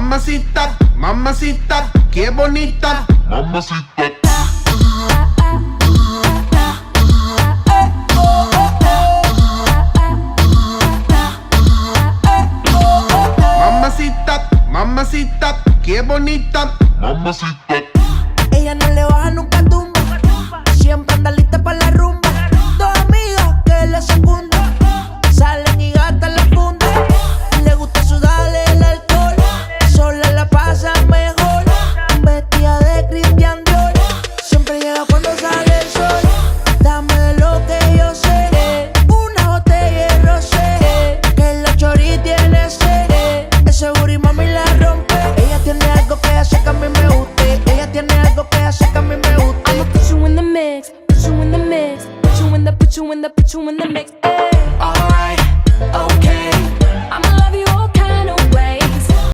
Mamacita, mamacita, qué bonita. Mamacita. Mamacita, mamacita, qué bonita. Mamacita. Ella no le baja nunca tumba. Siempre anda lista para la rumba. Dos amigas que la secundan. Salen y gastan la funda. Le gusta sudarle el alcohol. Sola la pasa mejor. Vestida de Christian Dior. Siempre llega cuando sale el sol. Dame de lo que yo sé. Una botella de rosé. Que la chori tiene sed. Ese booty mami la rompe. Ella tiene algo que hace que a mí me guste. Ella tiene algo que hace que a mí me guste. I'ma put you in the mix, put you in the mix, put you in the mix. Ay.